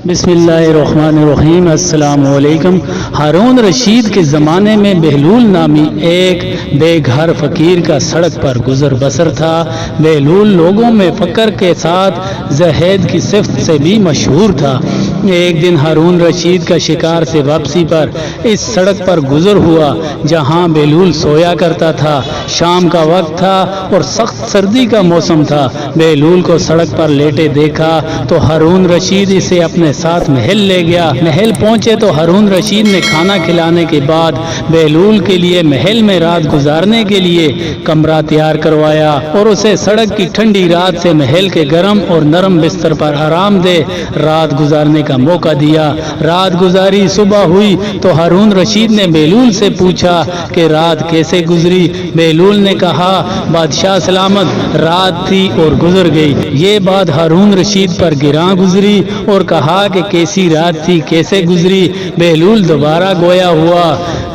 बिस्मिल्लाहिर्रहमानिर्रहीम। अस्सलाम वालेकुम। हारून रशीद के ज़माने में बहलूल नामी एक बेघर फ़कीर का सड़क पर गुज़र बसर था। बहलूल लोगों में फ़क्र के साथ ज़हद की सिफ़त से भी मशहूर था। एक दिन हारून रशीद का शिकार से वापसी पर इस सड़क पर गुज़र हुआ जहाँ बहलूल सोया करता था। शाम का वक्त था और सख्त सर्दी का मौसम था। बहलूल को सड़क पर लेटे देखा तो हारून रशीद इसे अपने साथ महल ले गया। महल पहुंचे तो हारून रशीद ने खाना खिलाने के बाद बहलूल के लिए महल में रात गुजारने के लिए कमरा तैयार करवाया और उसे सड़क की ठंडी रात से महल के गर्म और नरम बिस्तर पर आरामदेह रात गुजारने का मौका दिया। रात गुजारी, सुबह हुई तो हारून रशीद ने बहलूल से पूछा कि रात कैसे गुजरी। बहलूल ने कहा, बादशाह सलामत, रात थी और गुजर गई। ये बात हारून रशीद पर गिरां गुजरी और कहा कि कैसी रात थी, कैसे गुजरी। बहलूल दोबारा गोया हुआ,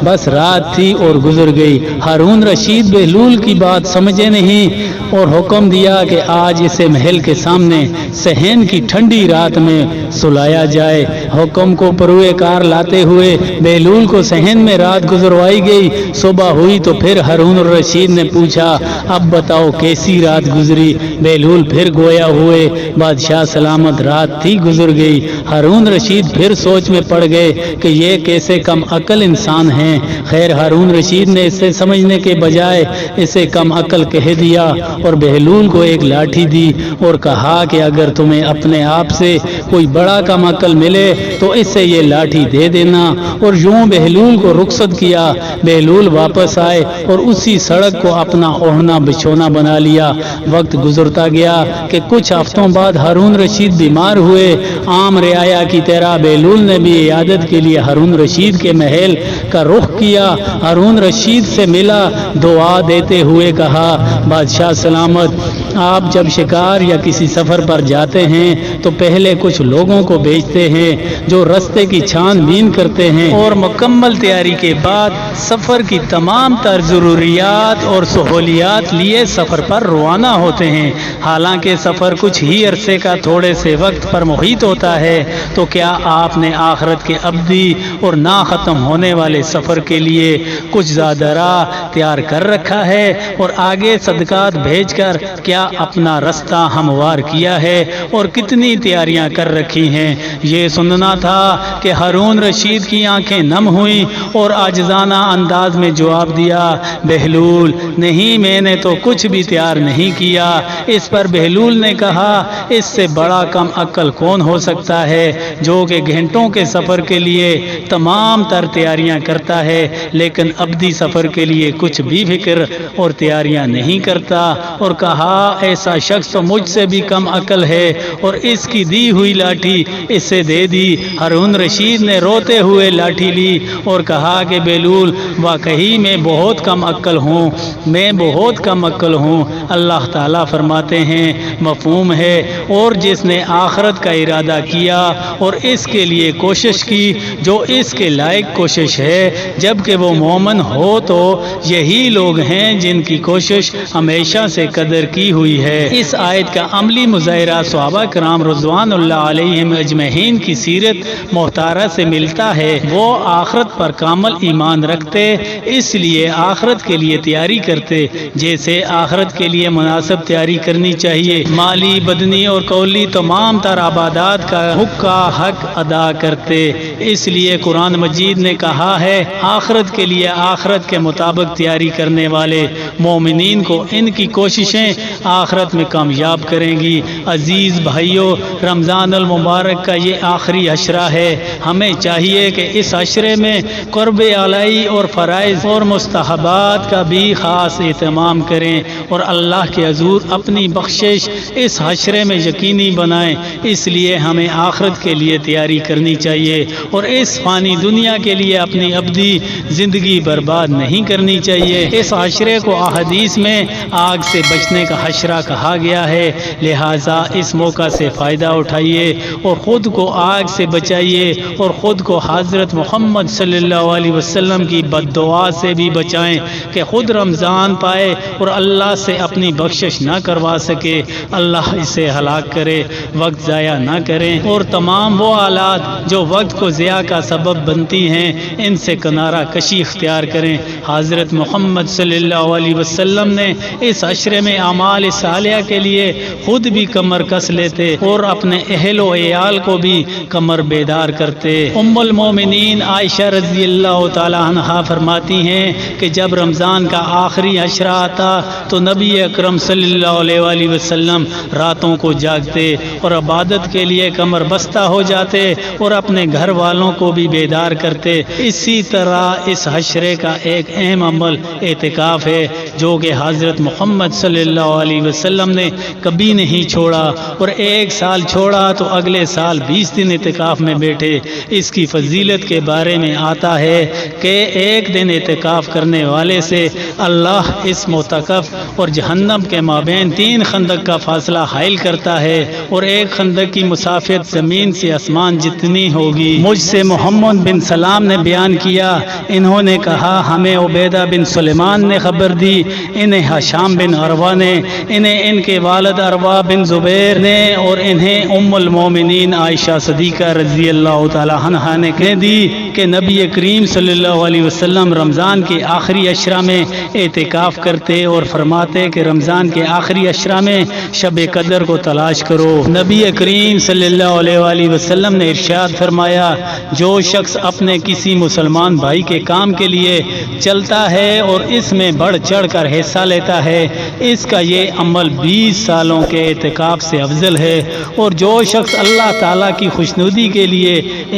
बस रात थी और गुजर गई। हारून रशीद बहलूल की बात समझे नहीं और हुक्म दिया कि आज इसे महल के सामने सहन की ठंडी रात में सुलाया जाए। हुक्म को परुए कार लाते हुए बहलूल को सहन में रात गुजरवाई गई। सुबह हुई तो फिर हारून रशीद ने पूछा, अब बताओ कैसी रात गुजरी। बहलूल फिर गोया हुए, बादशाह सलामत, रात थी गुजर गई। हारून रशीद फिर सोच में पड़ गए कि ये कैसे कम अकल इंसान हैं। खैर, हारून रशीद ने इसे समझने के बजाय इसे कम अकल कह दिया और बहलूल को एक लाठी दी और कहा कि अगर तुम्हें अपने आप से कोई बड़ा कम अकल मिले तो इससे ये लाठी दे देना। और यूं बहलूल को रुखसत किया। बहलूल वापस आए और उसी सड़क को अपना ओढ़ना बिछोना बना लिया। वक्त गुजरता गया कि कुछ हफ्तों बाद हारून रशीद बीमार हुए। आम रियाया की तरह बहलूल ने भी इयादत के लिए हारून रशीद के महल का रुख किया। हारून रशीद से मिला, दुआ देते हुए कहा, बादशाह सलामत, आप जब शिकार या किसी सफ़र पर जाते हैं तो पहले कुछ लोगों को भेजते हैं जो रास्ते की छानबीन करते हैं और मुकम्मल तैयारी के बाद सफ़र की तमाम तर ज़रूरियात और सहूलियात लिए सफ़र पर रवाना होते हैं। हालांकि सफ़र कुछ ही अरसे का थोड़े से वक्त पर मुहित होता है, तो क्या आपने आखिरत के अब्दी और ना ख़त्म होने वाले सफ़र के लिए कुछ ज़्यादा राह तैयार कर रखा है और आगे सदकात भेजकर क्या अपना रास्ता हमवार किया है और कितनी तैयारियां कर रखी हैं। ये सुनना था कि हारून रशीद की आंखें नम हुई और आजिज़ाना अंदाज में जवाब दिया, बहलूल, नहीं, मैंने तो कुछ भी तैयार नहीं किया। इस पर बहलूल ने कहा, इससे बड़ा कम अक्ल कौन हो सकता है जो कि घंटों के सफ़र के लिए तमाम तर तैयारियां करता है लेकिन अब्दी सफ़र के लिए कुछ भी फिक्र और तैयारियां नहीं करता। और कहा, ऐसा शख्स तो मुझसे भी कम अकल है और इसकी दी हुई लाठी इससे दे दी। हारून रशीद ने रोते हुए लाठी ली और कहा कि बहलूल, वाकई मैं बहुत कम अक्ल हूँ, मैं बहुत कम अक्ल हूँ। अल्लाह ताला फरमाते हैं, मफ़हूम है, और जिसने आखिरत का इरादा किया और इसके लिए कोशिश की जो इसके लायक कोशिश है, जबकि वो मोमन हो तो यही लोग हैं जिनकी कोशिश हमेशा से कदर की हुई है। इस आयत का अमली मुज़ाहिरा सहाबा किराम रज़वानुल्लाह अलैहिम अजमईन की सीरत मुख्तारा से मिलता है। वो आखिरत पर कामिल ईमान रखते, इसलिए आखिरत के लिए तैयारी करते जैसे आखिरत के लिए मुनासिब तैयारी करनी चाहिए। माली, बदनी और कौली तमाम तर आबादात का हक अदा करते। इसलिए कुरान मजीद ने कहा है, आखिरत के लिए आखिरत के मुताबिक तैयारी करने वाले मोमिनीन को इनकी कोशिशें आखिरत में कामयाब करेंगी। अजीज़ भाइयों, रमज़ान अल मुबारक का ये आखिरी अशरा है। हमें चाहिए कि इस अशरे में क़ुर्ब आलाई और फ़राइज़ और मुस्तहबात का भी ख़ास एहतमाम करें और अल्लाह के हज़ूर अपनी बख्शिश इस अशरे में यकीनी बनाएं। इसलिए हमें आखिरत के लिए तैयारी करनी चाहिए और इस फ़ानी दुनिया के लिए अपनी अब्दी ज़िंदगी बर्बाद नहीं करनी चाहिए। इस अशरे को अहदीस में आग से बचने का हशरा कहा गया है, लिहाजा इस मौका से फ़ायदा उठाइए اور خود کو آگ سے بچائیے اور خود کو حضرت محمد صلی اللہ علیہ وسلم کی بد دعا سے بھی بچائیں کہ خود رمضان پائے اور اللہ سے اپنی بخشش نہ کروا سکے، اللہ اسے ہلاک کرے، وقت ضائع نہ کریں، اور تمام وہ آلات جو وقت کو ضیاع کا سبب بنتی ہیں ان سے کنارہ کشی اختیار کریں۔ حضرت محمد صلی اللہ علیہ وسلم نے اس عشرے میں اعمال صالحہ کے لیے خود بھی کمر کس لیتے اور اپنے اہل و عیال کو بھی کمر بیدار کرتے۔ ام المومنین عائشہ رضی اللہ تعالی عنہا فرماتی ہیں کہ جب رمضان کا آخری عشرہ آتا تو نبی اکرم صلی اللہ علیہ وآلہ وسلم راتوں کو جاگتے اور عبادت کے لیے کمر بستہ ہو جاتے اور اپنے گھر والوں کو بھی بیدار کرتے۔ اسی طرح اس عشرے کا ایک اہم عمل اعتکاف ہے جو کہ حضرت محمد صلی اللہ علیہ وسلم نے کبھی نہیں چھوڑا، اور ایک سال چھوڑا تو اگلے سال 20 دن اعتکاف میں بیٹھے۔ اس کی فضیلت کے بارے میں آتا ہے کہ ایک دن اعتکاف کرنے والے سے اللہ اس معتکف اور جہنم کے مابین 3 خندق کا فاصلہ حائل کرتا ہے، اور ایک خندق کی مسافت زمین سے آسمان جتنی ہوگی۔ مجھ سے محمد بن سلام نے بیان کیا، انہوں نے کہا ہمیں عبیدہ بن سلیمان نے خبر دی، انہیں ہشام بن عروہ نے، انہیں ان کے والد عروہ بن زبیر نے، اور انہیں ام المومنین عائشہ صدیقہ رضی اللہ تعالی عنہا نے کہہ دی کہ نبی کریم صلی اللہ علیہ وسلم رمضان کے آخری عشرہ میں اعتکاف کرتے اور فرماتے کہ رمضان کے آخری عشرہ میں شب قدر کو تلاش کرو۔ نبی کریم صلی اللہ علیہ وآلہ وسلم نے ارشاد فرمایا، جو شخص اپنے کسی مسلمان بھائی کے کام کے لیے چلتا ہے اور اس میں بڑھ چڑھ کر حصہ لیتا ہے، اس کا یہ عمل 20 سالوں کے اعتکاف سے افضل ہے۔ اور جو شخص اللہ تعالیٰ کی خوشنودی کے لیے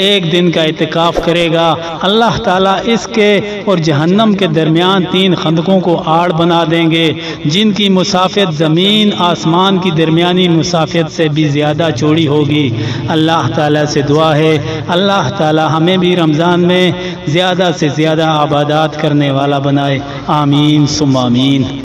ایک دن کا اعتکاف کرے گا، اللہ تعالیٰ اس کے اور جہنم کے درمیان 3 خندقوں کو آڑ بنا دیں گے جن کی مسافت زمین آسمان کی درمیانی مسافت سے بھی زیادہ چوڑی ہوگی۔ اللہ تعالیٰ سے دعا ہے اللہ تعالیٰ ہمیں بھی رمضان میں زیادہ سے زیادہ عبادات کرنے والا بنائے، آمین ثم آمین۔